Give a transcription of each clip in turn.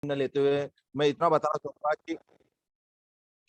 न लेते हुए मैं इतना बताना चाहूंगा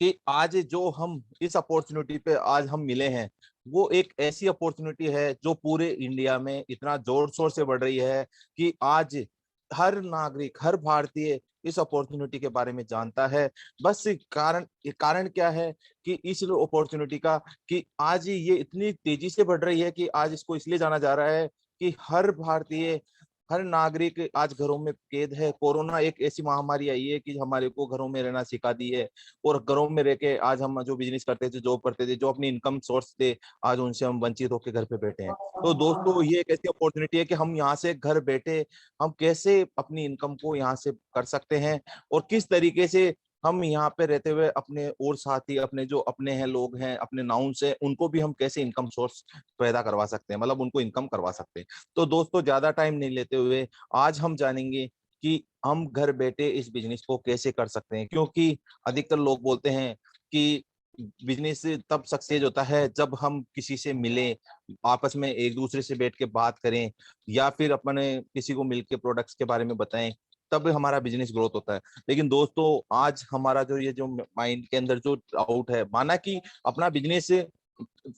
कि आज जो हम इस अपॉर्चुनिटी पे आज हम मिले हैं, वो एक ऐसी अपॉर्चुनिटी है जो पूरे इंडिया में इतना जोर शोर से बढ़ रही है कि आज हर नागरिक, हर भारतीय इस अपॉर्चुनिटी के बारे में जानता है। बस कारण क्या है कि इस अपॉर्चुनिटी का, कि आज ये इतनी तेजी से बढ़ रही है कि आज इसको इसलिए जाना जा रहा है कि हर भारतीय, हर नागरिक आज घरों में कैद है। कोरोना एक ऐसी महामारी आई है कि हमारे को घरों में रहना सिखा दी है, और घरों में रह के आज हम जो बिजनेस करते थे, जॉब करते थे, जो अपनी इनकम सोर्स थे, आज उनसे हम वंचित होकर घर पे बैठे हैं। तो दोस्तों, ये एक ऐसी अपॉर्चुनिटी है कि हम यहाँ से घर बैठे हम कैसे अपनी इनकम को यहाँ से कर सकते हैं, और किस तरीके से हम यहाँ पे रहते हुए अपने और साथी, अपने जो अपने हैं लोग हैं, अपने नाउंस हैं, उनको भी हम कैसे इनकम सोर्स पैदा करवा सकते हैं, मतलब उनको इनकम करवा सकते हैं। तो दोस्तों, ज्यादा टाइम नहीं लेते हुए आज हम जानेंगे कि हम घर बैठे इस बिजनेस को कैसे कर सकते हैं। क्योंकि अधिकतर लोग बोलते हैं कि बिजनेस तब सक्सेस होता है जब हम किसी से मिलें, आपस में एक दूसरे से बैठ के बात करें, या फिर अपने किसी को मिलके प्रोडक्ट्स के बारे में बताएं, तब हमारा बिजनेस ग्रोथ होता है। लेकिन दोस्तों, आज हमारा जो ये जो माइंड के अंदर जो डाउट है, माना कि अपना business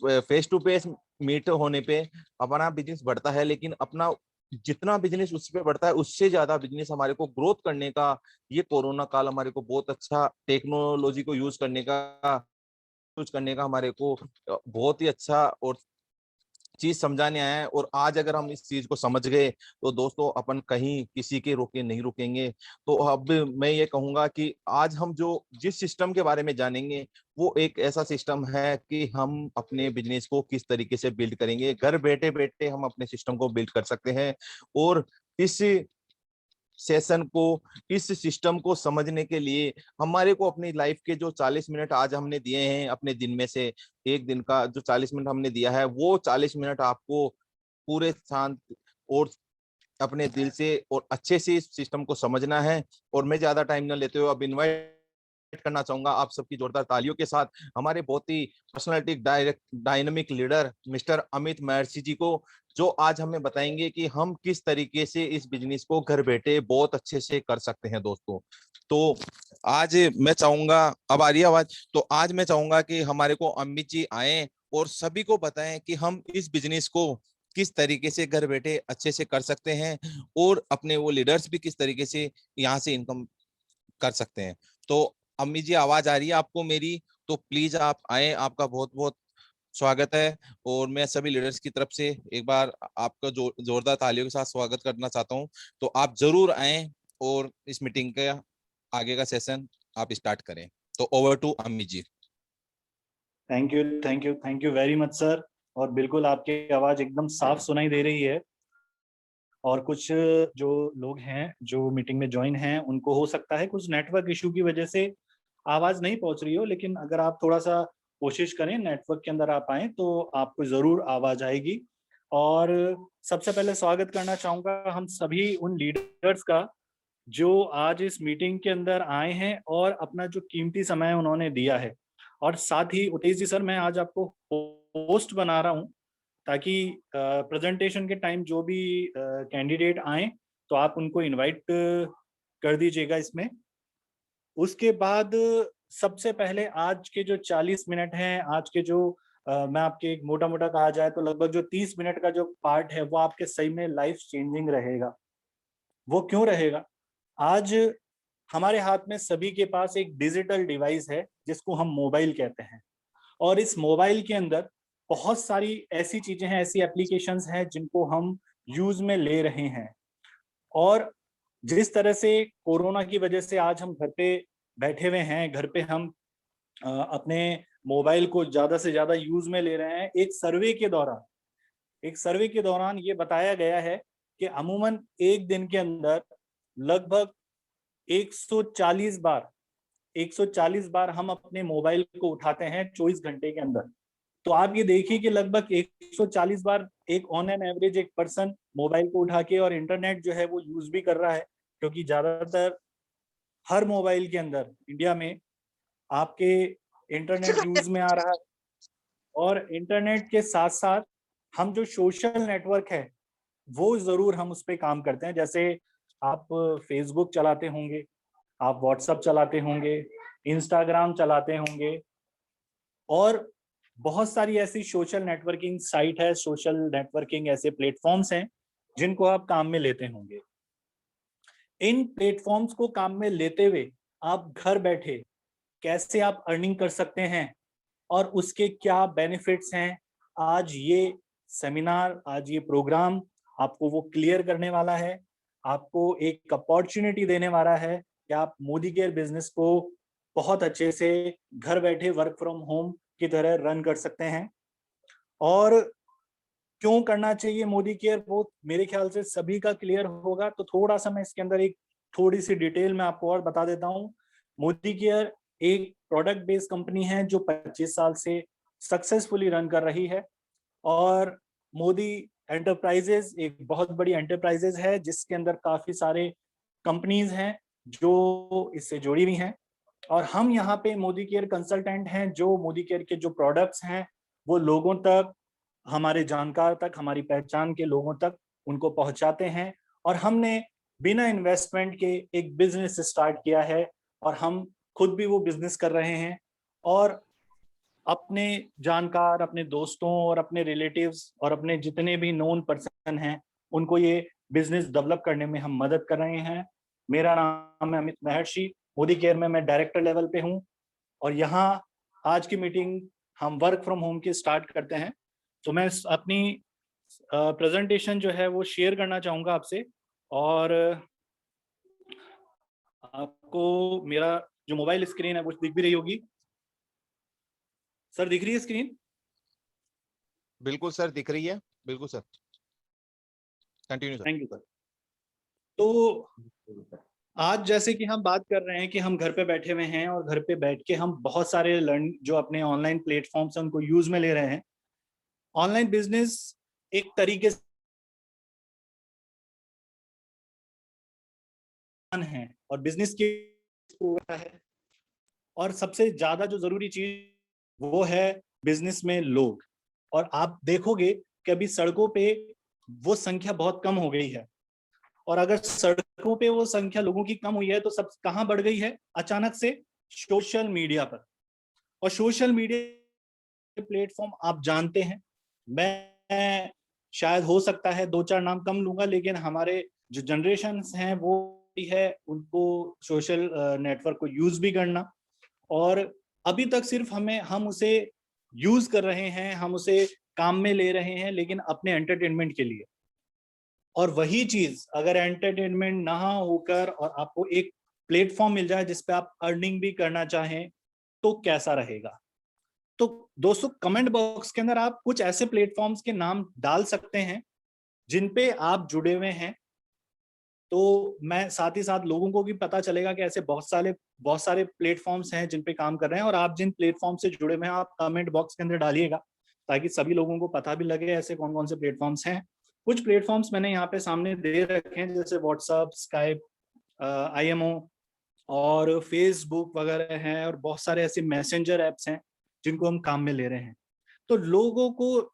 face to face meet होने पे अपना बिजनेस बढ़ता है, लेकिन अपना जितना बिजनेस उस पे बढ़ता है, उससे ज्यादा बिजनेस हमारे को ग्रोथ करने का ये कोरोना काल हमारे को बहुत अच्छा टेक्नोलॉजी को यूज करने का हमारे को बहुत ही अच्छा और चीज समझाने आया है। और आज अगर हम इस चीज को समझ गए तो दोस्तों, अपन कहीं किसी के रोके नहीं रुकेंगे। तो अब मैं ये कहूंगा कि आज हम जो जिस सिस्टम के बारे में जानेंगे, वो एक ऐसा सिस्टम है कि हम अपने बिजनेस को किस तरीके से बिल्ड करेंगे। घर बैठे बैठे हम अपने सिस्टम को बिल्ड कर सकते हैं। और इस सेशन को, इस सिस्टम को समझने के लिए हमारे को अपनी लाइफ के जो 40 मिनट आज हमने दिए हैं अपने दिन में से, एक दिन का जो 40 मिनट हमने दिया है, वो 40 मिनट आपको पूरे शांत और अपने दिल से और अच्छे से इस सिस्टम को समझना है। और मैं ज्यादा टाइम ना लेते हुए अब इनवाइट करना चाहूंगा आप सबकी जोरदार तालियों के साथ हमारे बहुत ही personality dynamic leader mister Amit Maharshi ji को, जो आज हमें बताएंगे कि हम किस तरीके से इस बिजनेस को घर बैठे बहुत अच्छे से कर सकते हैं दोस्तों। तो आज मैं चाहूंगा, अब आ रही है आवाज? तो आज मैं चाहूंगा कि हमारे को अमित जी आए और सभी को बताएं कि हम इस बिजनेस को किस तरीके से घर बैठे अच्छे से कर सकते हैं, और अपने वो लीडर्स भी किस तरीके से यहाँ से इनकम कर सकते हैं। तो अम्मी जी, आवाज आ रही है आपको मेरी? तो प्लीज आप आए, आपका बहुत बहुत स्वागत है। और मैं सभी लीडर्स की तरफ से एक बार आपका जोरदार तालियों के साथ स्वागत करना चाहता हूं। तो आप जरूर आए और इस मीटिंग का आगे का सेशन आप स्टार्ट करें। तो ओवर टू अम्मी जी। Thank you, thank you, thank you very much sir. और बिल्कुल आपकी आवाज एकदम साफ सुनाई दे रही है। और कुछ जो लोग हैं जो मीटिंग में ज्वाइन हैं, उनको हो सकता है कुछ नेटवर्क इशू की वजह से आवाज नहीं पहुंच रही हो, लेकिन अगर आप थोड़ा सा कोशिश करें, नेटवर्क के अंदर आप आए, तो आपको जरूर आवाज आएगी। और सबसे पहले स्वागत करना चाहूंगा हम सभी उन लीडर्स का जो आज इस मीटिंग के अंदर आए हैं और अपना जो कीमती समय उन्होंने दिया है। और साथ ही उतेश जी सर, मैं आज आपको होस्ट बना रहा हूं, ताकि प्रेजेंटेशन के टाइम जो भी कैंडिडेट आए तो आप उनको इनवाइट कर दीजिएगा इसमें। उसके बाद सबसे पहले आज के जो 40 मिनट हैं, आज के जो मैं आपके एक मोटा मोटा कहा जाए तो लगभग जो 30 मिनट का जो पार्ट है, वो आपके सही में लाइफ चेंजिंग रहेगा। वो क्यों रहेगा? आज हमारे हाथ में सभी के पास एक डिजिटल डिवाइस है जिसको हम मोबाइल कहते हैं। और इस मोबाइल के अंदर बहुत सारी ऐसी चीजें हैं, ऐसी एप्लीकेशंस हैं जिनको हम यूज में ले रहे हैं। और जिस तरह से कोरोना की वजह से आज हम घर पे बैठे हुए हैं, घर पे हम अपने मोबाइल को ज्यादा से ज्यादा यूज में ले रहे हैं। एक सर्वे के दौरान ये बताया गया है कि अमूमन एक दिन के अंदर लगभग 140 बार 140 बार हम अपने मोबाइल को उठाते हैं 24 घंटे के अंदर। तो आप ये देखिए कि लगभग 140 बार एक ऑन एन एवरेज एक पर्सन मोबाइल को उठा के और इंटरनेट जो है वो यूज भी कर रहा है। क्योंकि ज्यादातर हर मोबाइल के अंदर इंडिया में आपके इंटरनेट यूज में आ रहा है। और इंटरनेट के साथ साथ हम जो सोशल नेटवर्क है वो जरूर हम उस पर काम करते हैं। जैसे आप फेसबुक चलाते होंगे, आप व्हाट्सएप चलाते होंगे, इंस्टाग्राम चलाते होंगे, और बहुत सारी ऐसी सोशल नेटवर्किंग साइट है, सोशल नेटवर्किंग ऐसे प्लेटफॉर्म्स हैं जिनको आप काम में लेते होंगे। इन प्लेटफॉर्म्स को काम में लेते हुए आप घर बैठे कैसे आप अर्निंग कर सकते हैं और उसके क्या बेनिफिट्स हैं, आज ये सेमिनार, आज ये प्रोग्राम आपको वो क्लियर करने वाला है। आपको एक अपॉर्चुनिटी देने वाला है कि आप मोदी केयर बिजनेस को बहुत अच्छे से घर बैठे वर्क फ्रॉम होम की तरह रन कर सकते हैं। और क्यों करना चाहिए मोदी केयर, वो मेरे ख्याल से सभी का क्लियर होगा, तो थोड़ा सा मैं इसके अंदर एक थोड़ी सी डिटेल में आपको और बता देता हूँ। मोदी केयर एक प्रोडक्ट बेस्ड कंपनी है जो 25 साल से सक्सेसफुली रन कर रही है, और मोदी एंटरप्राइजेज एक बहुत बड़ी एंटरप्राइजेज है जिसके अंदर काफी सारे कंपनीज हैं जो इससे जुड़ी हुई हैं। और हम यहाँ पे मोदी केयर कंसल्टेंट हैं जो मोदी केयर के जो प्रोडक्ट्स हैं वो लोगों तक, हमारे जानकार तक, हमारी पहचान के लोगों तक उनको पहुंचाते हैं। और हमने बिना इन्वेस्टमेंट के एक बिजनेस स्टार्ट किया है, और हम खुद भी वो बिजनेस कर रहे हैं, और अपने जानकार, अपने दोस्तों और अपने रिलेटिव्स और अपने जितने भी नोन पर्सन हैं उनको ये बिजनेस डेवलप करने में हम मदद कर रहे हैं। मेरा नाम है अमित महर्षि, मोदी केयर में मैं डायरेक्टर लेवल पे हूँ, और यहाँ आज की मीटिंग हम वर्क फ्रॉम होम की स्टार्ट करते हैं। तो मैं अपनी प्रेजेंटेशन जो है वो शेयर करना चाहूँगा आपसे, और आपको मेरा जो मोबाइल स्क्रीन है वो दिख भी रही होगी। सर दिख रही है स्क्रीन? बिल्कुल सर, दिख रही है, बिल्कुल sir, continue sir. Thank you sir. तो आज जैसे कि हम बात कर रहे हैं कि हम घर पे बैठे हुए हैं, और घर पे बैठ के हम बहुत सारे लर्न जो अपने ऑनलाइन प्लेटफॉर्म्स हैं उनको यूज में ले रहे हैं। ऑनलाइन बिजनेस एक तरीके से है, और बिजनेस की है, और सबसे ज्यादा जो जरूरी चीज वो है बिजनेस में लोग। और आप देखोगे कि अभी सड़कों पे वो संख्या बहुत कम हो गई है, और अगर सड़कों पे वो संख्या लोगों की कम हुई है तो सब कहाँ बढ़ गई है अचानक से? सोशल मीडिया पर। और सोशल मीडिया प्लेटफॉर्म आप जानते हैं, मैं शायद हो सकता है 2-4 नाम कम लूंगा, लेकिन हमारे जो जनरेशन हैं वो है उनको सोशल नेटवर्क को यूज भी करना, और अभी तक सिर्फ हम उसे यूज कर रहे हैं, हम उसे काम में ले रहे हैं, लेकिन अपने एंटरटेनमेंट के लिए। और वही चीज अगर एंटरटेनमेंट ना होकर और आपको एक प्लेटफॉर्म मिल जाए जिसपे आप अर्निंग भी करना चाहें तो कैसा रहेगा? तो दोस्तों कमेंट बॉक्स के अंदर आप कुछ ऐसे प्लेटफॉर्म्स के नाम डाल सकते हैं जिन पे आप जुड़े हुए हैं, तो मैं साथ ही साथ लोगों को भी पता चलेगा कि ऐसे बहुत सारे प्लेटफॉर्म्स हैं जिन पे काम कर रहे हैं। और आप जिन प्लेटफॉर्म से जुड़े हुए हैं आप कमेंट बॉक्स के अंदर डालिएगा, ताकि सभी लोगों को पता भी लगे ऐसे कौन कौन से प्लेटफॉर्म्स हैं। कुछ प्लेटफॉर्म्स मैंने यहाँ पे सामने दे रखे हैं, जैसे व्हाट्सएप, स्काइप, IMO और फेसबुक वगैरह हैं, और बहुत सारे ऐसे मैसेंजर ऐप्स हैं जिनको हम काम में ले रहे हैं। तो लोगों को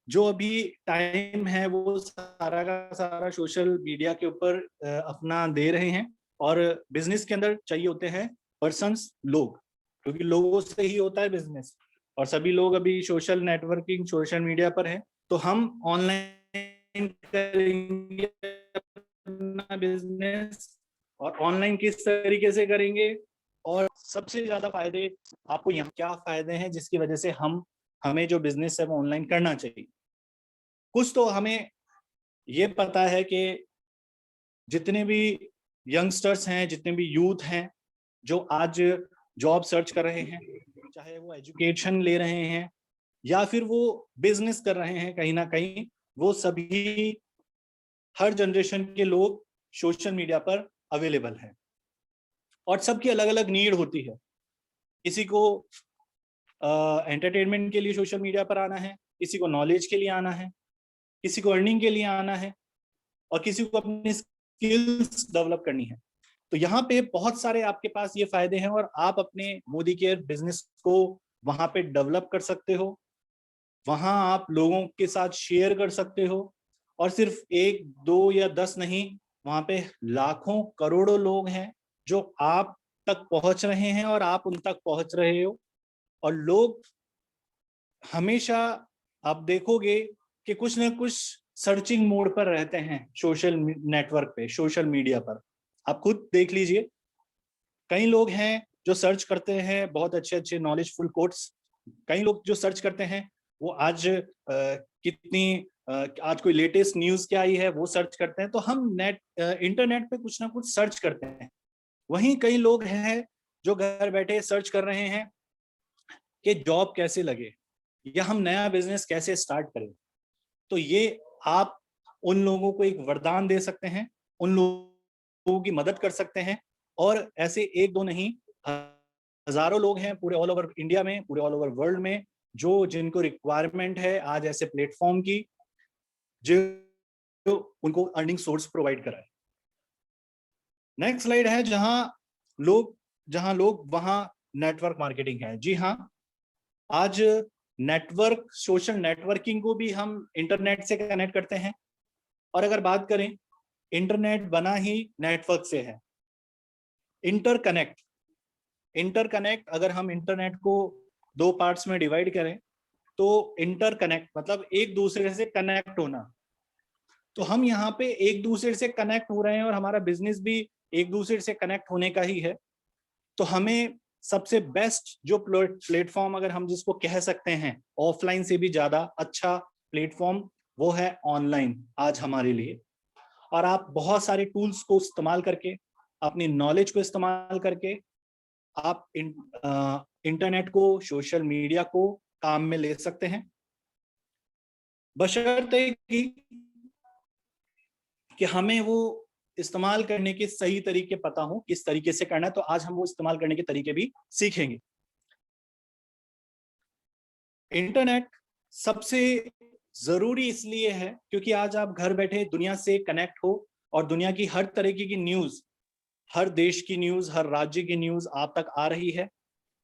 जो अभी टाइम है वो सारा का सारा सोशल मीडिया के ऊपर अपना दे रहे हैं, और बिजनेस के अंदर चाहिए होते हैं पर्सन्स, लोग, क्योंकि लोगों से ही होता है बिजनेस, और सभी लोग अभी सोशल नेटवर्किंग, सोशल मीडिया पर हैं। तो हम ऑनलाइन करेंगे अपना बिजनेस, और ऑनलाइन किस तरीके से करेंगे, और सबसे ज्यादा फायदे आपको यहाँ क्या फायदे हैं जिसकी वजह से हमें जो बिजनेस है वो ऑनलाइन करना चाहिए। कुछ तो हमें ये पता है कि जितने भी यंगस्टर्स हैं, जितने भी यूथ हैं जो आज जॉब सर्च कर रहे हैं, चाहे वो एजुकेशन ले रहे हैं या फिर वो बिजनेस कर रहे हैं, कहीं ना कहीं वो सभी, हर जनरेशन के लोग सोशल मीडिया पर अवेलेबल हैं, और सबकी अलग अलग नीड होती है। किसी को एंटरटेनमेंट के लिए सोशल मीडिया पर आना है, किसी को नॉलेज के लिए आना है, किसी को अर्निंग के लिए आना है, और किसी को अपनी स्किल्स डेवलप करनी है। तो यहाँ पे बहुत सारे आपके पास ये फायदे हैं, और आप अपने मोदी केयर बिजनेस को वहां पे डेवलप कर सकते हो, वहां आप लोगों के साथ शेयर कर सकते हो, और सिर्फ 1, 2 या 10 नहीं, वहां पे लाखों करोड़ों लोग हैं जो आप तक पहुंच रहे हैं और आप उन तक पहुंच रहे हो। और लोग हमेशा, आप देखोगे कि कुछ ना कुछ सर्चिंग मोड पर रहते हैं सोशल नेटवर्क पे, सोशल मीडिया पर। आप खुद देख लीजिए, कई लोग हैं जो सर्च करते हैं बहुत अच्छे अच्छे नॉलेजफुल कोट्स। कई लोग जो सर्च करते हैं वो आज आज कोई लेटेस्ट न्यूज क्या आई है वो सर्च करते हैं। तो हम इंटरनेट पे कुछ ना कुछ सर्च करते हैं। वहीं कई लोग हैं जो घर बैठे सर्च कर रहे हैं कि जॉब कैसे लगे या हम नया बिजनेस कैसे स्टार्ट करें। तो ये आप उन लोगों को एक वरदान दे सकते हैं, उन लोगों की मदद कर सकते हैं। और ऐसे एक दो नहीं, हजारों लोग हैं पूरे ऑल ओवर इंडिया में, पूरे ऑल ओवर वर्ल्ड में, जो जिनको रिक्वायरमेंट है आज ऐसे प्लेटफॉर्म की, जो उनको अर्निंग सोर्स प्रोवाइड कराए। नेक्स्ट स्लाइड है जहां लोग वहां नेटवर्क मार्केटिंग है। जी हाँ, आज नेटवर्क, सोशल नेटवर्किंग को भी हम इंटरनेट से कनेक्ट करते हैं। और अगर बात करें, इंटरनेट बना ही नेटवर्क से है। इंटरकनेक्ट, इंटरकनेक्ट अगर हम इंटरनेट को दो पार्ट्स में डिवाइड करें तो इंटरकनेक्ट मतलब एक दूसरे से कनेक्ट होना। तो हम यहाँ पे एक दूसरे से कनेक्ट हो रहे हैं और हमारा बिजनेस भी एक दूसरे से कनेक्ट होने का ही है। तो हमें सबसे बेस्ट जो प्लेटफॉर्म अगर हम जिसको कह सकते हैं ऑफलाइन से भी ज्यादा अच्छा प्लेटफॉर्म, वो है ऑनलाइन आज हमारे लिए। और आप बहुत सारे टूल्स को इस्तेमाल करके, अपनी नॉलेज को इस्तेमाल करके आप इंटरनेट को, सोशल मीडिया को काम में ले सकते हैं, बशर्ते कि हमें वो इस्तेमाल करने के सही तरीके पता हो, किस तरीके से करना है। तो आज हम वो इस्तेमाल करने के तरीके भी सीखेंगे। इंटरनेट सबसे जरूरी इसलिए है क्योंकि आज आप घर बैठे दुनिया से कनेक्ट हो और दुनिया की हर तरीके की न्यूज, हर देश की न्यूज, हर राज्य की न्यूज आप तक आ रही है।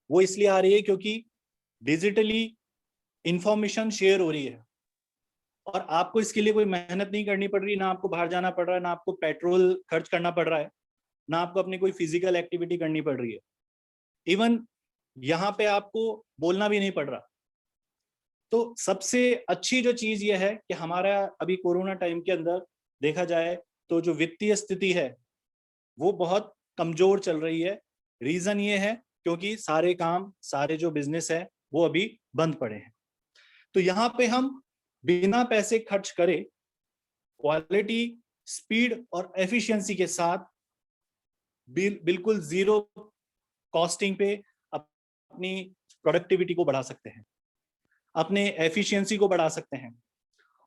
वो इसलिए आ रही है क्योंकि डिजिटली इंफॉर्मेशन शेयर हो रही है और आपको इसके लिए कोई मेहनत नहीं करनी पड़ रही, ना आपको बाहर जाना पड़ रहा है, ना आपको पेट्रोल खर्च करना पड़ रहा है, ना आपको अपनी कोई फिजिकल एक्टिविटी करनी पड़ रही है। इवन यहाँ पे आपको बोलना भी नहीं पड़ रहा। तो सबसे अच्छी जो चीज ये है कि हमारा अभी कोरोना टाइम के अंदर देखा जाए तो जो वित्तीय स्थिति है वो बहुत कमजोर चल रही है। रीजन ये है क्योंकि सारे काम, सारे जो बिजनेस है वो अभी बंद पड़े हैं। तो यहाँ पे हम बिना पैसे खर्च करे क्वालिटी, स्पीड और एफिशिएंसी के साथ बिल्कुल जीरो कॉस्टिंग पे अपनी प्रोडक्टिविटी को बढ़ा सकते हैं, अपने एफिशिएंसी को बढ़ा सकते हैं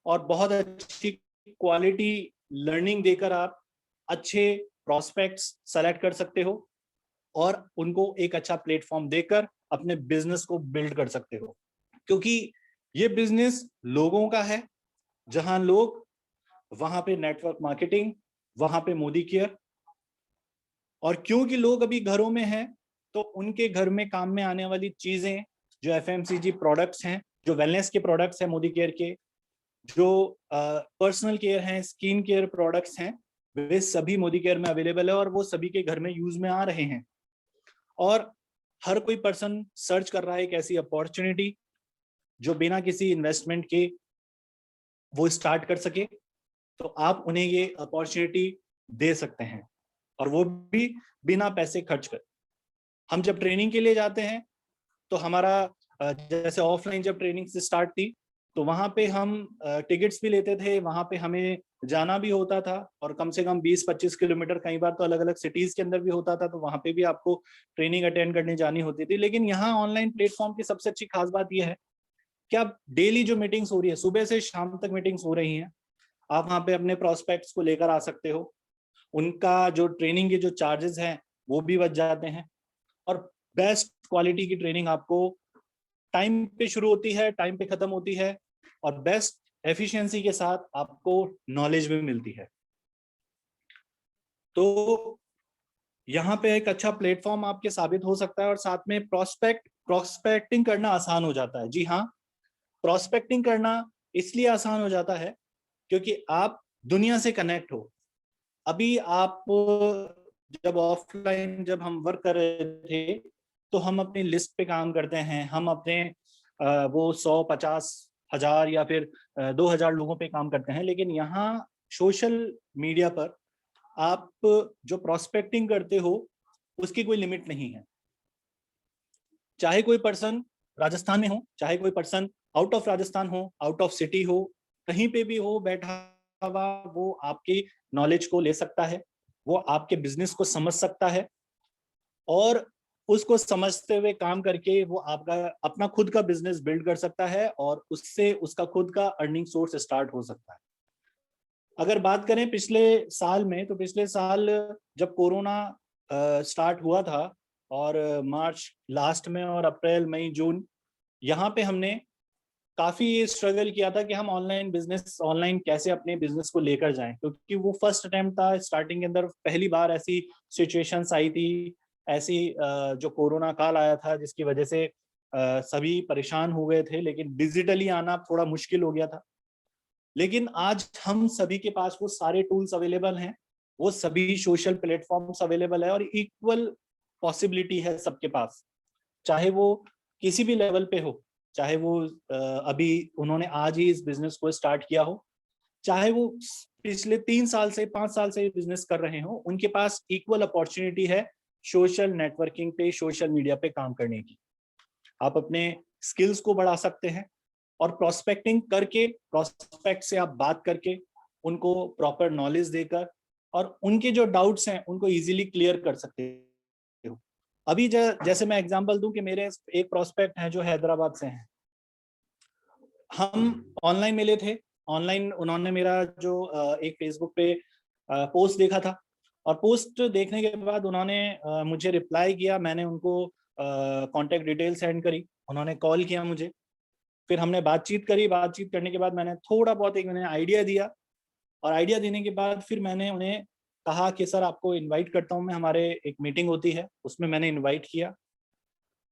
और बहुत अच्छी क्वालिटी लर्निंग देकर आप अच्छे प्रोस्पेक्ट्स सेलेक्ट कर सकते हो और उनको एक अच्छा प्लेटफॉर्म देकर अपने बिजनेस को बिल्ड कर सकते हो। क्योंकि ये बिजनेस लोगों का है, जहां लोग, वहां पे नेटवर्क मार्केटिंग, वहां पे मोदी केयर। और क्योंकि लोग अभी घरों में हैं तो उनके घर में काम में आने वाली चीजें जो एफएमसीजी प्रोडक्ट्स हैं, जो वेलनेस के प्रोडक्ट्स हैं मोदी केयर के, जो पर्सनल केयर हैं, स्किन केयर प्रोडक्ट्स हैं, वे सभी मोदी केयर में अवेलेबल है और वो सभी के घर में यूज में आ रहे हैं। और हर कोई पर्सन सर्च कर रहा है एक ऐसी अपॉर्चुनिटी जो बिना किसी इन्वेस्टमेंट के वो स्टार्ट कर सके। तो आप उन्हें ये अपॉर्चुनिटी दे सकते हैं और वो भी बिना पैसे खर्च कर। हम जब ट्रेनिंग के लिए जाते हैं तो हमारा जैसे ऑफलाइन जब ट्रेनिंग से स्टार्ट थी तो वहां पे हम टिकट्स भी लेते थे, वहां पे हमें जाना भी होता था और कम से कम 20-25 किलोमीटर, कई बार तो अलग अलग सिटीज के अंदर भी होता था, तो वहां पे भी आपको ट्रेनिंग अटेंड करने जानी होती थी। लेकिन यहाँ ऑनलाइन प्लेटफॉर्म की सबसे अच्छी खास बात यह है कि आप डेली जो मीटिंग्स हो रही है, सुबह से शाम तक मीटिंग्स हो रही हैं, आप वहां पे अपने प्रोस्पेक्ट्स को लेकर आ सकते हो। उनका जो ट्रेनिंग के जो चार्जेस हैं वो भी बच जाते हैं और बेस्ट क्वालिटी की ट्रेनिंग आपको टाइम पे शुरू होती है, टाइम पे खत्म होती है और बेस्ट एफिशिएंसी के साथ आपको नॉलेज भी मिलती है। तो यहाँ पे एक अच्छा प्लेटफॉर्म आपके साबित हो सकता है और साथ में प्रोस्पेक्टिंग करना आसान हो जाता है। जी हाँ, प्रोस्पेक्टिंग करना इसलिए आसान हो जाता है क्योंकि आप दुनिया से कनेक्ट हो। अभी आप जब ऑफलाइन जब हम वर्क कर रहे थे तो हम अपनी लिस्ट पे काम करते हैं, हम अपने वो 100-50,000 या फिर 2,000 लोगों पे काम करते हैं। लेकिन यहाँ सोशल मीडिया पर आप जो प्रोस्पेक्टिंग करते हो उसकी कोई लिमिट नहीं है। चाहे कोई पर्सन राजस्थान में हो, चाहे कोई पर्सन आउट ऑफ राजस्थान हो, आउट ऑफ सिटी हो, कहीं पे भी हो बैठा हुआ, वो आपकी नॉलेज को ले सकता है, वो आपके बिजनेस को समझ सकता है और उसको समझते हुए काम करके वो आपका अपना खुद का बिजनेस बिल्ड कर सकता है और उससे उसका खुद का अर्निंग सोर्स स्टार्ट हो सकता है। अगर बात करें पिछले साल में, तो पिछले साल जब कोरोना स्टार्ट हुआ था और मार्च लास्ट में और अप्रैल मई जून, यहाँ पे हमने काफी स्ट्रगल किया था कि हम ऑनलाइन कैसे अपने बिजनेस को लेकर जाएं, क्योंकि वो फर्स्ट अटेम्प्ट था। स्टार्टिंग के अंदर पहली बार ऐसी सिचुएशंस आई थी, ऐसी जो कोरोना काल आया था जिसकी वजह से सभी परेशान हो गए थे, लेकिन डिजिटली आना थोड़ा मुश्किल हो गया था। लेकिन आज हम सभी के पास वो सारे टूल्स अवेलेबल हैं, वो सभी सोशल प्लेटफॉर्म्स अवेलेबल है और इक्वल पॉसिबिलिटी है सबके पास, चाहे वो किसी भी लेवल पे हो, चाहे वो अभी उन्होंने आज ही इस बिजनेस को स्टार्ट किया हो, चाहे वो पिछले 3 साल से 5 साल से बिजनेस कर रहे हो, उनके पास इक्वल अपॉर्चुनिटी है सोशल नेटवर्किंग पे, सोशल मीडिया पे काम करने की। आप अपने स्किल्स को बढ़ा सकते हैं और प्रोस्पेक्टिंग करके, प्रोस्पेक्ट से आप बात करके, उनको प्रॉपर नॉलेज देकर और उनके जो डाउट्स हैं उनको इजीली क्लियर कर सकते हो। अभी जैसे मैं एग्जांपल दूं कि मेरे एक प्रोस्पेक्ट हैं जो हैदराबाद से हैं, हम ऑनलाइन मिले थे। ऑनलाइन उन्होंने मेरा जो एक फेसबुक पे पोस्ट देखा था और पोस्ट देखने के बाद उन्होंने मुझे रिप्लाई किया, मैंने उनको कांटेक्ट डिटेल सेंड करी, उन्होंने कॉल किया मुझे, फिर हमने बातचीत करी। बातचीत करने के बाद मैंने थोड़ा बहुत एक मैंने आइडिया दिया और आइडिया देने के बाद फिर मैंने उन्हें कहा कि सर आपको इनवाइट करता हूँ मैं, हमारे एक मीटिंग होती है उसमें मैंने इनवाइट किया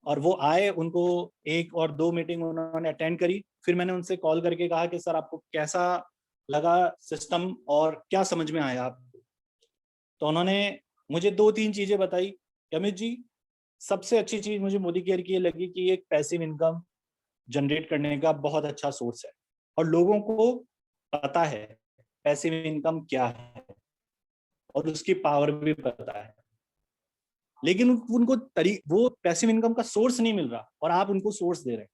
और वो आए। उनको 1 और 2 मीटिंग उन्होंने अटेंड करी। फिर मैंने उनसे कॉल करके कहा कि सर आपको कैसा लगा सिस्टम और क्या समझ में आया आपको। तो उन्होंने मुझे 2-3 चीजें बताई कि अमित जी, सबसे अच्छी चीज मुझे मोदी केयर की ये लगी कि ये एक पैसिव इनकम जनरेट करने का बहुत अच्छा सोर्स है और लोगों को पता है पैसिव इनकम क्या है और उसकी पावर भी पता है, लेकिन उनको वो पैसिव इनकम का सोर्स नहीं मिल रहा और आप उनको सोर्स दे रहे हैं।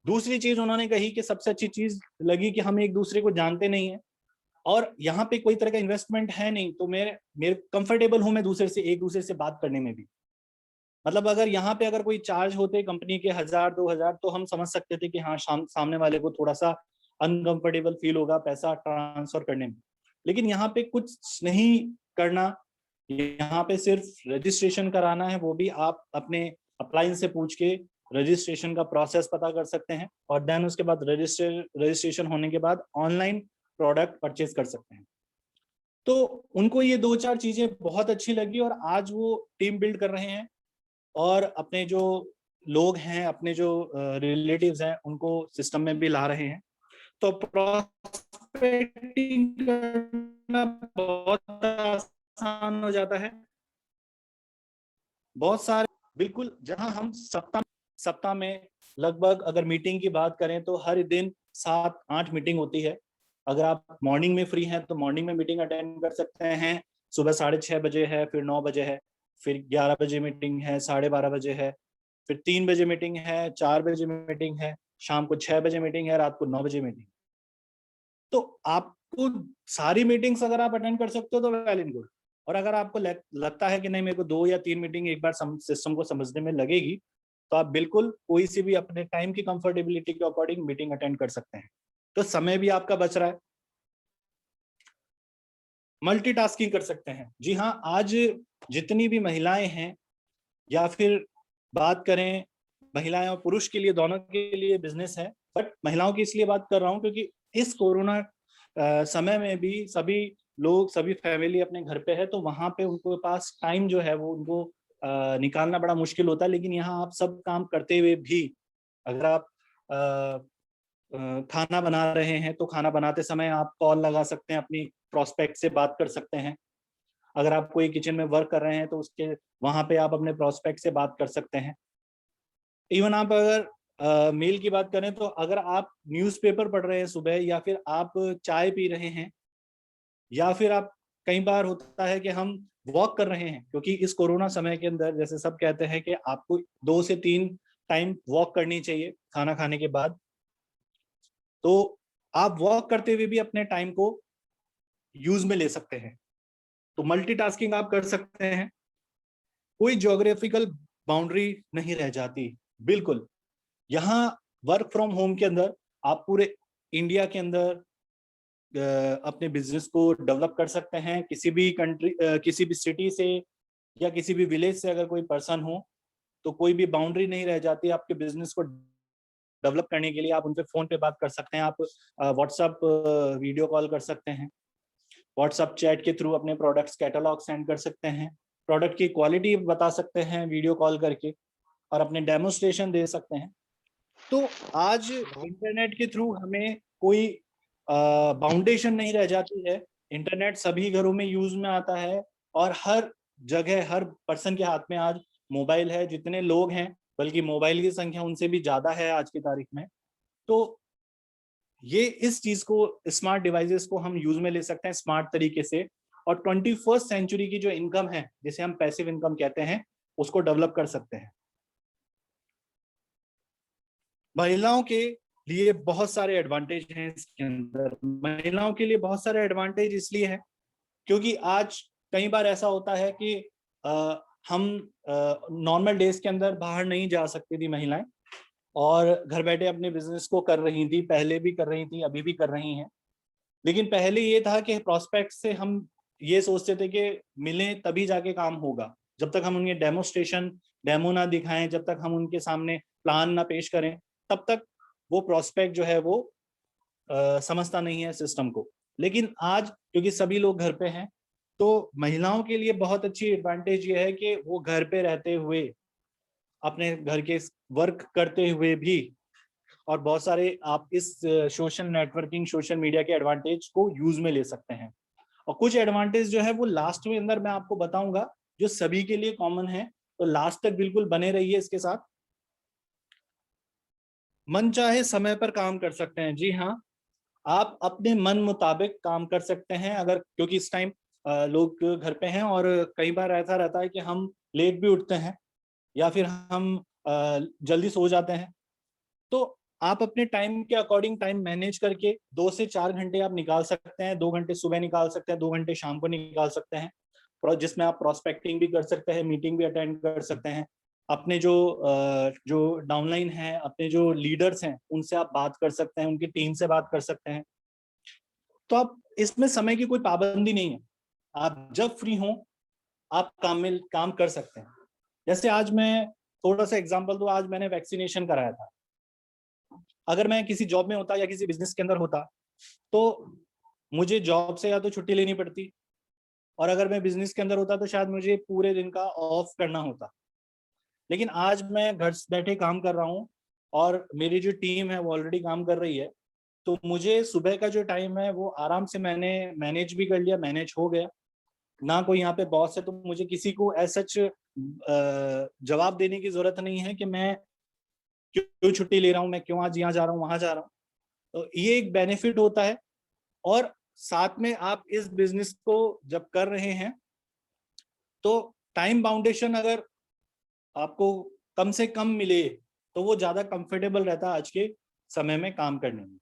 दूसरी चीज उन्होंने कही कि सबसे अच्छी चीज लगी कि हम एक दूसरे को जानते नहीं है और यहाँ पे कोई तरह का इन्वेस्टमेंट है नहीं, तो मेरे मेरे कंफर्टेबल हूं मैं एक दूसरे से बात करने में भी। मतलब अगर यहाँ पे अगर कोई चार्ज होते कंपनी के 1,000-2,000 तो हम समझ सकते थे कि हाँ सामने वाले को थोड़ा सा अनकंफर्टेबल फील होगा पैसा ट्रांसफर करने में। लेकिन यहाँ पे कुछ नहीं करना, यहाँ पे सिर्फ रजिस्ट्रेशन कराना है, वो भी आप अपने अप्लायंस से पूछ के रजिस्ट्रेशन का प्रोसेस पता कर सकते हैं और देन उसके बाद रजिस्ट्रेशन होने के बाद ऑनलाइन प्रोडक्ट परचेज कर सकते हैं। तो उनको ये 2-4 चीजें बहुत अच्छी लगी और आज वो टीम बिल्ड कर रहे हैं और अपने जो लोग हैं, अपने जो रिलेटिव्स हैं, उनको सिस्टम में भी ला रहे हैं। तो प्रॉस्पेक्टिंग करना बहुत आसान हो जाता है। बहुत सारे बिल्कुल, जहां हम सप्ताह में लगभग अगर मीटिंग की बात करें तो हर दिन 7-8 मीटिंग होती है। अगर आप मॉर्निंग में फ्री हैं तो मॉर्निंग में मीटिंग अटेंड कर सकते हैं। सुबह 6:30 बजे है, फिर 9 बजे है, फिर 11 बजे मीटिंग है, 12:30 बजे है, फिर 3 बजे मीटिंग है, 4 बजे मीटिंग है, शाम को 6 बजे मीटिंग है, रात को 9 बजे मीटिंग। तो आपको सारी मीटिंग्स अगर आप अटेंड कर सकते हो तो वेल एंड गुड। और अगर आपको लगता है कि नहीं मेरे को 2 या 3 मीटिंग एक बार सिस्टम को समझने में लगेगी, तो आप बिल्कुल कोई सी भी अपने टाइम की कंफर्टेबिलिटी के अकॉर्डिंग मीटिंग अटेंड कर सकते हैं। तो समय भी आपका बच रहा है, मल्टीटास्किंग कर सकते हैं। जी हाँ, आज जितनी भी महिलाएं हैं या फिर बात करें महिलाएं और पुरुष के लिए, दोनों के लिए बिजनेस है, बट महिलाओं की इसलिए बात कर रहा हूँ क्योंकि इस कोरोना समय में भी सभी लोग, सभी फैमिली अपने घर पे है, तो वहां पे उनको पास टाइम जो है वो उनको निकालना बड़ा मुश्किल होता है। लेकिन यहाँ आप सब काम करते हुए भी अगर आप खाना बना रहे हैं तो खाना बनाते समय आप कॉल लगा सकते हैं, अपनी प्रोस्पेक्ट से बात कर सकते हैं। अगर आप कोई किचन में वर्क कर रहे हैं तो उसके वहां पे आप अपने प्रोस्पेक्ट से बात कर सकते हैं। इवन आप अगर मेल की बात करें तो अगर आप न्यूज़पेपर पढ़ रहे हैं सुबह, या फिर आप चाय पी रहे हैं, या फिर आप, कई बार होता है कि हम वॉक कर रहे हैं, क्योंकि इस कोरोना समय के अंदर जैसे सब कहते हैं कि आपको 2 से 3 टाइम वॉक करनी चाहिए खाना खाने के बाद, तो आप वॉक करते हुए भी अपने टाइम को यूज में ले सकते हैं। तो मल्टीटास्किंग आप कर सकते हैं, कोई ज्योग्राफिकल बाउंड्री नहीं रह जाती। बिल्कुल, यहाँ वर्क फ्रॉम होम के अंदर आप पूरे इंडिया के अंदर अपने बिजनेस को डेवलप कर सकते हैं। किसी भी कंट्री, किसी भी सिटी से या किसी भी विलेज से अगर कोई पर्सन हो, तो कोई भी बाउंड्री नहीं रह जाती आपके बिजनेस को डेवलप करने के लिए। आप उनसे फोन पे बात कर सकते हैं, आप व्हाट्सएप वीडियो कॉल कर सकते हैं, व्हाट्सएप चैट के थ्रू अपने प्रोडक्ट्स कैटलॉग सेंड कर सकते हैं, प्रोडक्ट की क्वालिटी बता सकते हैं वीडियो कॉल करके, और अपने डेमोस्ट्रेशन दे सकते हैं। तो आज इंटरनेट के थ्रू हमें कोई बाउंडेशन नहीं रह जाती है। इंटरनेट सभी घरों में यूज में आता है, और हर जगह हर पर्सन के हाथ में आज मोबाइल है। जितने लोग हैं, बल्कि मोबाइल की संख्या उनसे भी ज्यादा है आज की तारीख में। तो ये इस चीज को, स्मार्ट डिवाइसेस को हम यूज में ले सकते हैं स्मार्ट तरीके से, और 21st सेंचुरी की जो इनकम है, जिसे हम पैसिव इनकम कहते हैं, उसको डेवलप कर सकते हैं। महिलाओं के लिए बहुत सारे एडवांटेज हैं इसके अंदर। महिलाओं के लिए बहुत सारे एडवांटेज इसलिए है क्योंकि आज कई बार ऐसा होता है कि हम नॉर्मल डेज के अंदर बाहर नहीं जा सकती थी महिलाएं, और घर बैठे अपने बिजनेस को कर रही थी, पहले भी कर रही थी, अभी भी कर रही हैं। लेकिन पहले ये था कि प्रोस्पेक्ट से हम ये सोचते थे कि मिलें तभी जाके काम होगा। जब तक हम उनके डेमो ना दिखाएं, जब तक हम उनके सामने प्लान ना पेश करें, तब तक वो प्रोस्पेक्ट जो है वो समझता नहीं है सिस्टम को। लेकिन आज क्योंकि सभी लोग घर पे हैं, तो महिलाओं के लिए बहुत अच्छी एडवांटेज ये है कि वो घर पे रहते हुए, अपने घर के वर्क करते हुए भी, और बहुत सारे आप इस सोशल नेटवर्किंग, सोशल मीडिया के एडवांटेज को यूज में ले सकते हैं। और कुछ एडवांटेज जो है वो लास्ट में अंदर मैं आपको बताऊंगा, जो सभी के लिए कॉमन है। तो लास्ट तक बिल्कुल बने रहिए इसके साथ। मन चाहे समय पर काम कर सकते हैं। जी हाँ, आप अपने मन मुताबिक काम कर सकते हैं। अगर, क्योंकि इस टाइम लोग घर पे हैं, और कई बार ऐसा रहता है कि हम लेट भी उठते हैं, या फिर हम जल्दी सो जाते हैं। तो आप अपने टाइम के अकॉर्डिंग टाइम मैनेज करके 2 से 4 घंटे आप निकाल सकते हैं। 2 घंटे सुबह निकाल सकते हैं, 2 घंटे शाम को निकाल सकते हैं, जिसमें आप प्रोस्पेक्टिंग भी कर सकते हैं, मीटिंग भी अटेंड कर सकते हैं। अपने जो डाउनलाइन है, अपने जो लीडर्स हैं, उनसे आप बात कर सकते हैं, उनकी टीम से बात कर सकते हैं। तो आप, इसमें समय की कोई पाबंदी नहीं है। आप जब फ्री हो आप काम कर सकते हैं। जैसे आज मैं थोड़ा सा एग्जांपल दूं, आज मैंने वैक्सीनेशन कराया था। अगर मैं किसी जॉब में होता या किसी बिजनेस के अंदर होता, तो मुझे जॉब से या तो छुट्टी लेनी पड़ती, और अगर मैं बिजनेस के अंदर होता तो शायद मुझे पूरे दिन का ऑफ करना होता। लेकिन आज मैं घर बैठे काम कर रहा हूँ, और मेरी जो टीम है वो ऑलरेडी काम कर रही है। तो मुझे सुबह का जो टाइम है वो आराम से मैंने मैनेज भी कर लिया, मैनेज हो गया। ना कोई यहाँ पे बॉस है, तो मुझे किसी को एज सच जवाब देने की जरूरत नहीं है कि मैं क्यों छुट्टी ले रहा हूँ, मैं क्यों आज यहाँ जा रहा हूँ, वहां जा रहा हूँ। तो ये एक बेनिफिट होता है। और साथ में आप इस बिजनेस को जब कर रहे हैं, तो टाइम बाउंडेशन अगर आपको कम से कम मिले, तो वो ज्यादा कंफर्टेबल रहता है आज के समय में काम करने में।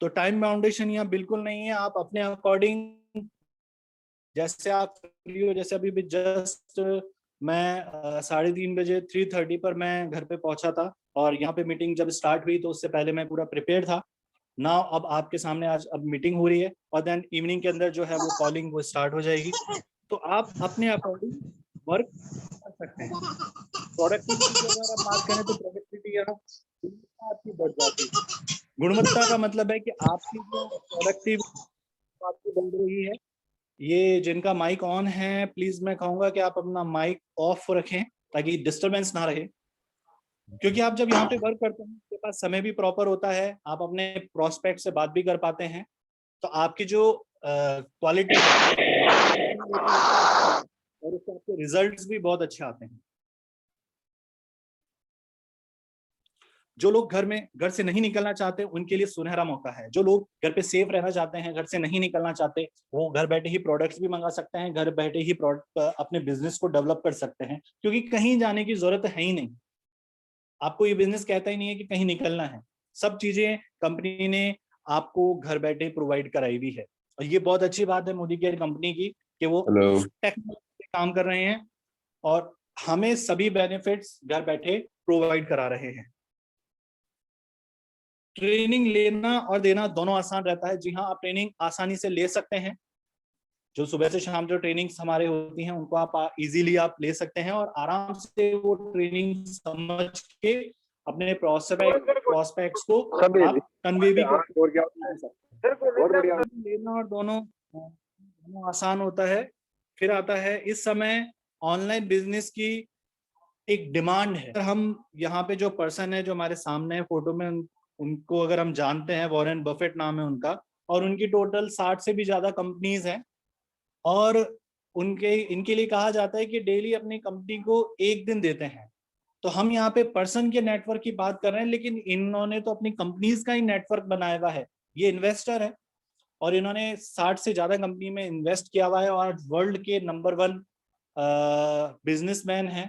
तो टाइम बाउंडेशन यहाँ बिल्कुल नहीं है। आप अपने अकॉर्डिंग, जैसे आप फ्री हो, जैसे अभी भी जस्ट मैं 3:30 बजे 3:30 पर मैं घर पे पहुंचा था, और यहाँ पे मीटिंग जब स्टार्ट हुई तो उससे पहले मैं पूरा प्रिपेयर था ना। अब आपके सामने आज अब मीटिंग हो रही है, और देन इवनिंग के अंदर जो है वो कॉलिंग वो स्टार्ट हो जाएगी। तो आप अपने अकॉर्डिंग वर्क कर सकते हैं। प्रोडक्टिविटी की अगर आप बात करें तो प्रोडक्टिविटी आपकी बढ़ जाती है। गुणवत्ता का मतलब है कि आपकी जो प्रोडक्टिविटी आपकी बढ़ रही है। ये जिनका माइक ऑन है, प्लीज मैं कहूंगा कि आप अपना माइक ऑफ रखें ताकि डिस्टरबेंस ना रहे। क्योंकि आप जब यहाँ पे वर्क करते हैं, आपके पास समय भी प्रॉपर होता है, आप अपने प्रोस्पेक्ट से बात भी कर पाते हैं। तो आपकी जो क्वालिटी और उससे आपके रिजल्ट्स भी बहुत अच्छे आते हैं। जो लोग घर से नहीं निकलना चाहते उनके लिए सुनहरा मौका है। जो लोग घर पे सेफ रहना चाहते हैं, घर से नहीं निकलना चाहते, वो घर बैठे ही प्रोडक्ट्स भी मंगा सकते हैं, घर बैठे ही अपने बिजनेस को डेवलप कर सकते हैं, क्योंकि कहीं जाने की जरूरत है ही नहीं। आपको ये बिजनेस कहता ही नहीं है कि कहीं निकलना है। सब चीजें कंपनी ने आपको घर बैठे प्रोवाइड कराई हुई है। और ये बहुत अच्छी बात है मोदी केयर कंपनी की कि वो टेक्नोलॉजी पे काम कर रहे हैं और हमें सभी बेनिफिट्स घर बैठे प्रोवाइड करा रहे हैं। ट्रेनिंग लेना और देना दोनों आसान रहता है। जी हाँ, आप ट्रेनिंग आसानी से ले सकते हैं। जो सुबह से शाम जो ट्रेनिंग्स हमारे होती हैं उनको आप इजीली आप ले सकते हैं और आराम से वो ट्रेनिंग समझ के अपने प्रोस्पेक्ट्स को आप कन्वे भी कर सकते हैं। लेना और दोनों आसान होता है। फिर आता है इस समय ऑनलाइन बिजनेस की एक डिमांड है। हम यहाँ पे जो पर्सन है जो हमारे सामने है फोटो में, उनको अगर हम जानते हैं, वॉरेन बफेट नाम है उनका, और उनकी टोटल 60 से भी ज्यादा कंपनीज हैं और इनके लिए कहा जाता है कि डेली अपनी कंपनी को एक दिन देते हैं। तो हम यहाँ पे पर्सन के नेटवर्क की बात कर रहे हैं, लेकिन इन्होंने तो अपनी कंपनीज का ही नेटवर्क बनाया हुआ है। ये इन्वेस्टर है और इन्होंने 60 से ज्यादा कंपनी में इन्वेस्ट किया हुआ है और वर्ल्ड के नंबर 1 बिजनेसमैन है।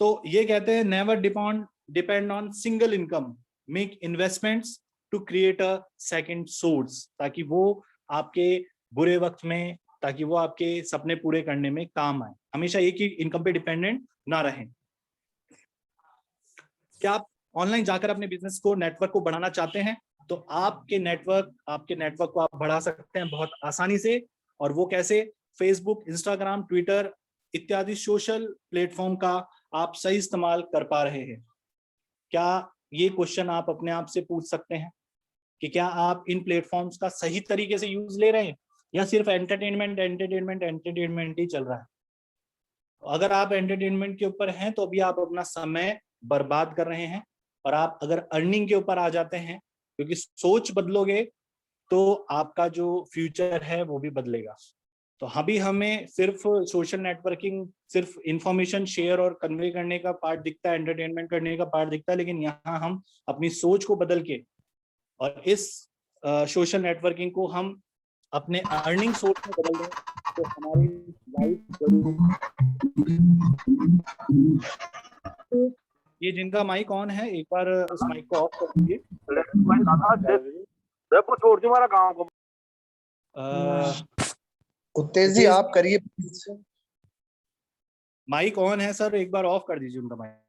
तो ये कहते हैं never depend on single income, make investments to create a second source, ताकि वो आपके बुरे वक्त में, ताकि वो आपके सपने पूरे करने में काम आए। हमेशा एक ही इनकम पे डिपेंडेंट ना रहें। क्या आप ऑनलाइन जाकर अपने बिजनेस को, नेटवर्क को बढ़ाना चाहते हैं? तो आपके नेटवर्क को आप बढ़ा सकते हैं बहुत आसानी से। और वो कैसे? फेसबुक, इंस्टाग्राम, ट्विटर इत्यादि सोशल प्लेटफॉर्म का आप सही इस्तेमाल कर पा रहे हैं? क्या ये क्वेश्चन आप अपने आप से पूछ सकते हैं कि क्या आप इन प्लेटफॉर्म्स का सही तरीके से यूज ले रहे हैं या सिर्फ एंटरटेनमेंट ही चल रहा है? अगर आप एंटरटेनमेंट के ऊपर हैं तो अभी आप अपना समय बर्बाद कर रहे हैं। और आप अगर अर्निंग के ऊपर आ जाते हैं, क्योंकि सोच बदलोगे तो आपका जो फ्यूचर है वो भी बदलेगा। तो अभी हमें सिर्फ सोशल नेटवर्किंग, सिर्फ इंफॉर्मेशन शेयर और कन्वे करने का पार्ट दिखता है, एंटरटेनमेंट करने का पार्ट दिखता है, लेकिन यहाँ हम अपनी सोच को बदल के और इस सोशल नेटवर्किंग को हम अपने अर्निंग सोर्स में बदल दें तो हमारी लाइफ जरूर। ये जिनका माइक ऑन है, एक बार उस माइक को ऑफ कर दीजिए। उत्तेज जी आप करिए। माइक ऑन है सर, एक बार ऑफ कर दीजिए उनका माइक।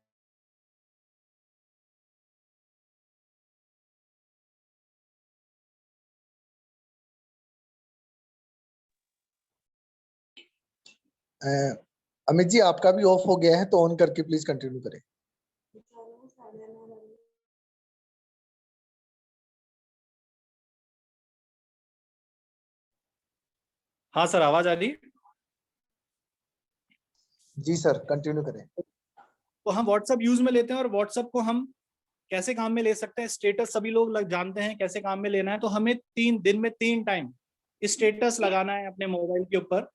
अमित जी आपका भी ऑफ हो गया है तो ऑन करके प्लीज कंटिन्यू करें। हाँ सर, आवाज आ रही? जी सर, कंटिन्यू करें। तो हम व्हाट्सएप यूज में लेते हैं और व्हाट्सएप को हम कैसे काम में ले सकते हैं? स्टेटस सभी लोग जानते हैं कैसे काम में लेना है। तो हमें 3 दिन में 3 टाइम स्टेटस लगाना है अपने मोबाइल के ऊपर,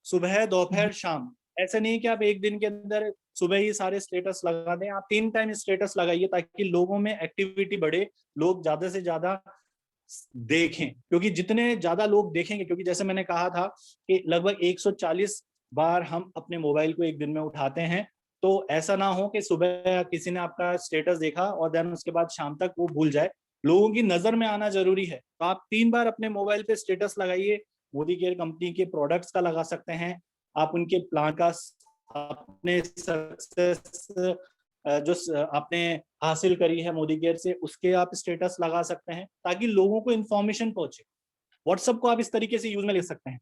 सुबह, दोपहर, शाम। ऐसे नहीं कि आप एक दिन के अंदर सुबह ही सारे स्टेटस लगा दें। आप 3 टाइम स्टेटस लगाइए ताकि लोगों में एक्टिविटी बढ़े, लोग ज्यादा से ज्यादा देखें। क्योंकि जितने ज्यादा लोग देखेंगे, क्योंकि जैसे मैंने कहा था कि लगभग 140 बार हम अपने मोबाइल को एक दिन में उठाते हैं। तो ऐसा ना हो कि सुबह किसी ने आपका स्टेटस देखा और देन उसके बाद शाम तक वो भूल जाए। लोगों की नजर में आना जरूरी है। तो आप 3 बार अपने मोबाइल पे स्टेटस लगाइए। मोदी केयर कंपनी के प्रोडक्ट्स का लगा सकते हैं, आप उनके प्लान का, अपने सक्सेस जो आपने हासिल करी है मोदी केयर से, उसके आप स्टेटस लगा सकते हैं ताकि लोगों को इन्फॉर्मेशन पहुंचे। व्हाट्सएप को आप इस तरीके से यूज में ले सकते हैं।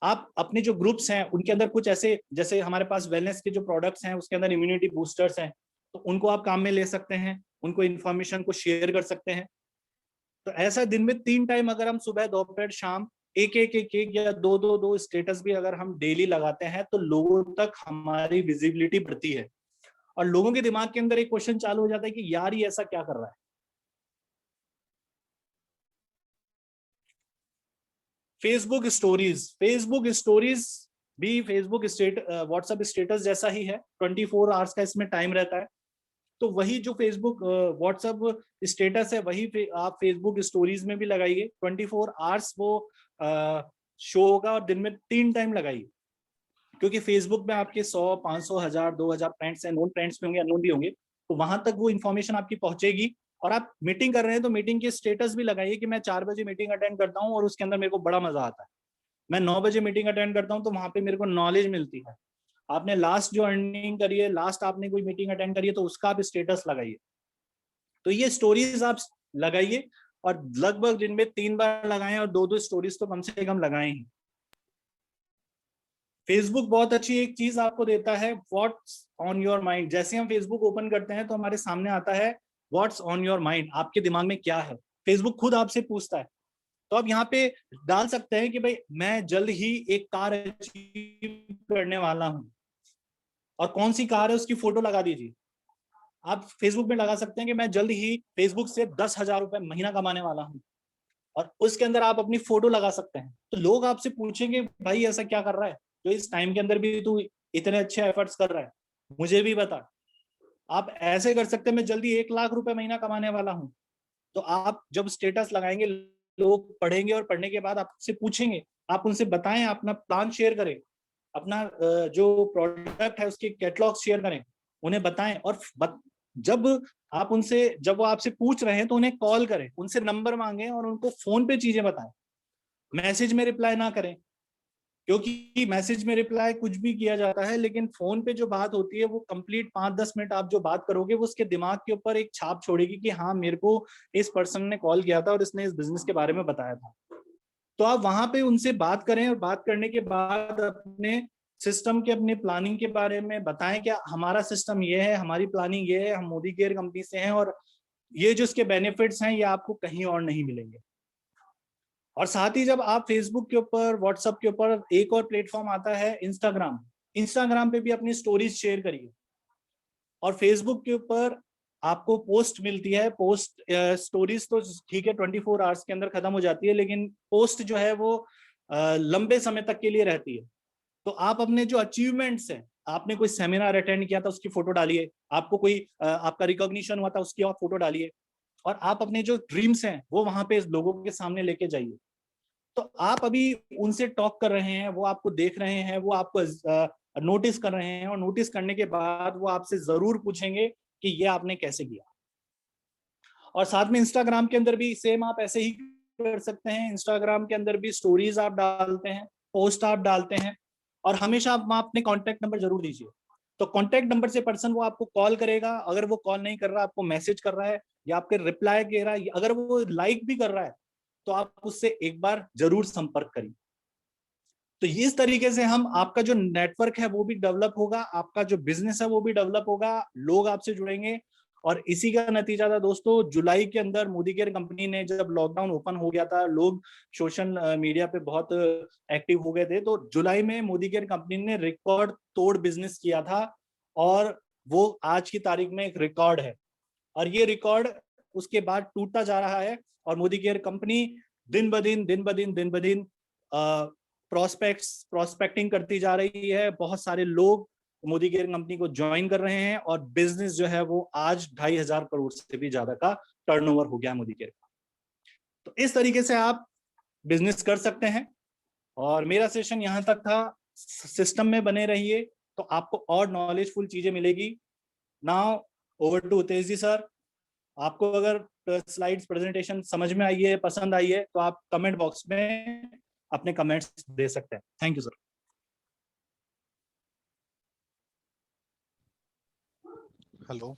आप अपने जो ग्रुप्स हैं उनके अंदर कुछ ऐसे, जैसे हमारे पास वेलनेस के जो प्रोडक्ट्स हैं उसके अंदर इम्यूनिटी बूस्टर्स हैं, तो उनको आप काम में ले सकते हैं, उनको इन्फॉर्मेशन को शेयर कर सकते हैं। तो ऐसा दिन में 3 टाइम अगर हम सुबह, दोपहर, शाम एक या दो स्टेटस भी अगर हम डेली लगाते हैं तो लोगों तक हमारी विजिबिलिटी बढ़ती है और लोगों के दिमाग के अंदर एक क्वेश्चन चालू हो जाता है कि यार ये ऐसा क्या कर रहा है। फेसबुक स्टोरीज भी फेसबुक व्हाट्सएप स्टेटस जैसा ही है, 24 आवर्स का इसमें टाइम रहता है। तो वही जो फेसबुक व्हाट्सएप स्टेटस है वही आप फेसबुक स्टोरीज में भी लगाइए। 24 आवर्स वो शो होगा और दिन में 3 टाइम लगाइए, क्योंकि फेसबुक में आपके 100, 500, 1000, 2000 फ्रेंड्स हैं, नोन फ्रेंड्स भी होंगे, अननोन भी होंगे, तो वहां तक वो इन्फॉर्मेशन आपकी पहुंचेगी। और आप मीटिंग कर रहे हैं तो मीटिंग के स्टेटस भी लगाइए कि मैं 4 बजे मीटिंग अटेंड करता हूँ और उसके अंदर मेरे को बड़ा मजा आता है। मैं 9 बजे मीटिंग अटेंड करता हूँ तो वहां पे मेरे को नॉलेज मिलती है। आपने लास्ट जो अर्निंग करी है, लास्ट आपने कोई मीटिंग अटेंड करी है, तो उसका आप स्टेटस लगाइए। तो ये स्टोरीज आप लगाइए और लगभग दिन में 3 बार लगाएं और 2-2 स्टोरीज तो कम से कम लगाएं ही। फेसबुक बहुत अच्छी एक चीज आपको देता है, व्हाट्स ऑन योर माइंड। जैसे हम फेसबुक ओपन करते हैं तो हमारे सामने आता है व्हाट्स ऑन योर माइंड, आपके दिमाग में क्या है, फेसबुक खुद आपसे पूछता है। तो आप यहाँ पे डाल सकते हैं कि भाई मैं जल्द ही एक कार अचीव करने वाला हूं, और कौन सी कार है उसकी फोटो लगा दीजिए। आप फेसबुक में लगा सकते हैं कि मैं जल्द ही फेसबुक से 10,000 रुपए महीना कमाने वाला हूं, और उसके अंदर आप अपनी फोटो लगा सकते हैं। तो लोग आपसे पूछेंगे भाई ऐसा क्या कर रहा है जो इस टाइम के अंदर भी तू इतने अच्छे एफर्ट्स कर रहा है, मुझे भी बता। आप ऐसे कर सकते हैं मैं जल्दी 1,00,000 रुपए महीना कमाने वाला हूं। तो आप जब स्टेटस लगाएंगे लोग पढ़ेंगे और पढ़ने के बाद आपसे पूछेंगे, आप उनसे बताएं, अपना प्लान शेयर करें, अपना जो प्रोडक्ट है उसके कैटलॉग शेयर करें, उन्हें बताएं। और जब आप उनसे, जब वो आपसे पूछ रहे हैं तो उन्हें कॉल करें, उनसे नंबर मांगे और उनको फोन पे चीजें बताएं। मैसेज में रिप्लाई ना करें, क्योंकि मैसेज में रिप्लाई कुछ भी किया जाता है, लेकिन फोन पे जो बात होती है वो कंप्लीट 5-10 मिनट आप जो बात करोगे वो उसके दिमाग के ऊपर एक छाप छोड़ेगी कि हाँ मेरे को इस पर्सन ने कॉल किया था और इसने इस बिजनेस के बारे में बताया था। तो आप वहां पे उनसे बात करें और बात करने के बाद अपने सिस्टम के, अपने प्लानिंग के बारे में बताएं कि हमारा सिस्टम ये है, हमारी प्लानिंग ये है, हम मोदी केयर कंपनी से हैं और ये जो इसके बेनिफिट्स हैं ये आपको कहीं और नहीं मिलेंगे। और साथ ही जब आप फेसबुक के ऊपर, व्हाट्सएप के ऊपर, एक और प्लेटफॉर्म आता है इंस्टाग्राम, इंस्टाग्राम पे भी अपनी स्टोरीज शेयर करिए। और फेसबुक के ऊपर आपको पोस्ट मिलती है, पोस्ट स्टोरीज तो ठीक है 24 आवर्स के अंदर खत्म हो जाती है, लेकिन पोस्ट जो है वो लंबे समय तक के लिए रहती है। तो आप अपने जो अचीवमेंट्स हैं, आपने कोई सेमिनार अटेंड किया था उसकी फोटो डालिए, आपको कोई आपका रिकॉग्निशन हुआ था उसकी आप फोटो डालिए, और आप अपने जो ड्रीम्स हैं वो वहां पे लोगों के सामने लेके जाइए। तो आप अभी उनसे टॉक कर रहे हैं, वो आपको देख रहे हैं, वो आपको नोटिस कर रहे हैं, और नोटिस करने के बाद वो आपसे जरूर पूछेंगे कि ये आपने कैसे किया। और साथ में इंस्टाग्राम के अंदर भी सेम आप ऐसे ही कर सकते हैं। इंस्टाग्राम के अंदर भी स्टोरीज आप डालते हैं, पोस्ट आप डालते हैं, और हमेशा आप अपने कॉन्टेक्ट नंबर जरूर दीजिए। तो कॉन्टेक्ट नंबर से पर्सन वो आपको कॉल करेगा, अगर वो कॉल नहीं कर रहा, आपको मैसेज कर रहा है या आपके रिप्लाई दे रहा है, अगर वो लाइक भी कर रहा है तो आप उससे एक बार जरूर संपर्क करिए। तो इस तरीके से हम, आपका जो नेटवर्क है वो भी डेवलप होगा, आपका जो बिजनेस है वो भी डेवलप होगा, लोग आपसे जुड़ेंगे। और इसी का नतीजा था दोस्तों, जुलाई के अंदर मोदी केयर कंपनी ने, जब लॉकडाउन ओपन हो गया था, लोग सोशल मीडिया पे बहुत एक्टिव हो गए थे, तो जुलाई में मोदी केयर कंपनी ने रिकॉर्ड तोड़ बिजनेस किया था, और वो आज की तारीख में एक रिकॉर्ड है। और ये रिकॉर्ड उसके बाद टूटता जा रहा है, और मोदी केयर कंपनी दिन ब दिन प्रोस्पेक्टिंग करती जा रही है। बहुत सारे लोग मोदी केयर कंपनी को ज्वाइन कर रहे हैं, और बिजनेस जो है वो आज 2,500 करोड़ से भी ज्यादा का टर्नओवर हो गया मोदी केयर का। तो इस तरीके से आप बिजनेस कर सकते हैं। और मेरा सेशन यहाँ तक था। सिस्टम में बने रहिए तो आपको और नॉलेजफुल चीजें मिलेगी। Now over to Tej ji sir. आपको अगर स्लाइड्स प्रेजेंटेशन समझ में आई है, पसंद आई है, तो आप कमेंट बॉक्स में अपने कमेंट्स दे सकते हैं। Thank you sir. Hello,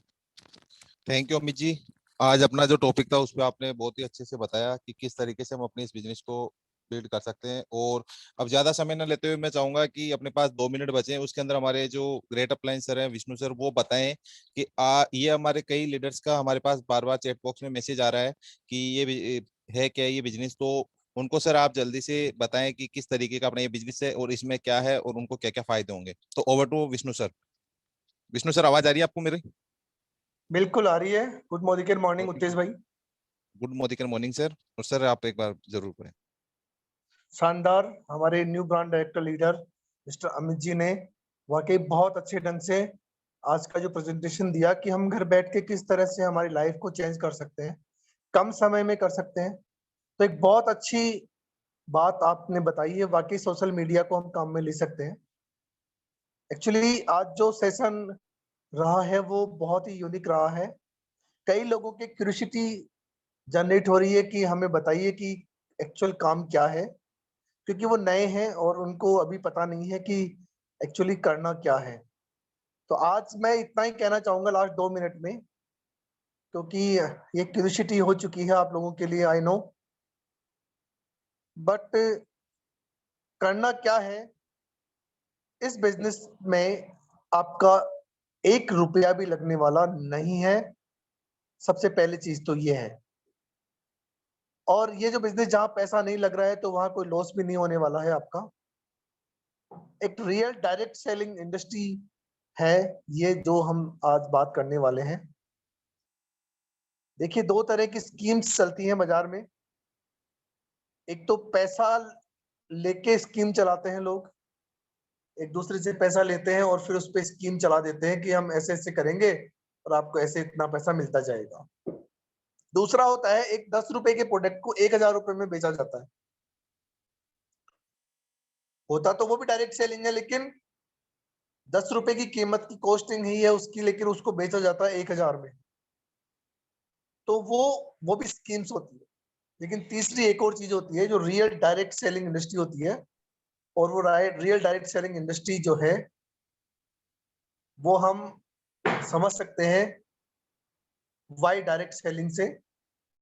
thank you Amit ji. आज अपना जो टॉपिक था उस पर आपने बहुत ही अच्छे से बताया कि किस तरीके से हम अपने इस बिजनेस को बिल्ड कर सकते हैं। और अब ज्यादा समय न लेते हुए मैं चाहूंगा कि अपने पास 2 मिनट बचे हैं, उसके अंदर हमारे जो ग्रेट अपलाइन सर हैं, विष्णु सर, वो बताएं कि ये हमारे कई लीडर्स का हमारे पास बार बार चैट बॉक्स में मैसेज आ रहा है कि ये है क्या ये बिजनेस। तो उनको सर आप जल्दी से बताएं कि किस तरीके का अपना ये बिजनेस है और इसमें क्या है और उनको क्या क्या फायदे होंगे। तो over to Vishnu sir. Vishnu sir, आवाज आ रही है आपको मेरी? बिल्कुल आ रही है। गुड मॉर्निंग, मॉर्निंग उत्तेज भाई। Good morning sir. और सर आप एक बार जरूर करें। शानदार हमारे new brand director leader mister Amit ji ने वाकई बहुत अच्छे ढंग से आज का जो प्रेजेंटेशन दिया कि हम घर बैठ के किस तरह से हमारी लाइफ को चेंज कर सकते हैं, कम समय में कर सकते हैं। तो एक बहुत अच्छी बात आपने बताई है, वाकई सोशल मीडिया को हम काम में ले सकते हैं। एक्चुअली आज जो सेशन रहा है वो बहुत ही यूनिक रहा है। कई लोगों की क्यूरियोसिटी जनरेट हो रही है कि हमें बताइए कि एक्चुअल काम क्या है, क्योंकि वो नए हैं और उनको अभी पता नहीं है कि एक्चुअली करना क्या है। तो आज मैं इतना ही कहना चाहूंगा लास्ट 2 मिनट में, क्योंकि ये क्यूरियोसिटी हो चुकी है आप लोगों के लिए, आई नो, बट करना क्या है इस बिजनेस में, आपका 1 रुपया भी लगने वाला नहीं है। सबसे पहली चीज तो ये है। और ये जो बिजनेस जहां पैसा नहीं लग रहा है तो वहां कोई लॉस भी नहीं होने वाला है आपका। एक रियल डायरेक्ट सेलिंग इंडस्ट्री है ये जो हम आज बात करने वाले हैं। देखिए 2 तरह की स्कीम्स चलती हैं बाजार में। एक तो पैसा लेके स्कीम चलाते हैं लोग, एक दूसरे से पैसा लेते हैं और फिर उस पे स्कीम चला देते हैं कि हम ऐसे ऐसे करेंगे और आपको ऐसे इतना पैसा मिलता जाएगा। दूसरा होता है एक 10 रुपए के प्रोडक्ट को 1000 रुपए में बेचा जाता है। होता तो वो भी डायरेक्ट सेलिंग है, लेकिन 10 रुपए की कीमत की कॉस्टिंग ही है उसकी, लेकिन उसको बेचा जाता है 1000 में। तो वो भी स्कीम्स होती है। लेकिन तीसरी एक और चीज होती है जो रियल डायरेक्ट सेलिंग इंडस्ट्री होती है, और वो रियल डायरेक्ट सेलिंग इंडस्ट्री जो है वो हम समझ सकते हैं वाई डायरेक्ट सेलिंग से।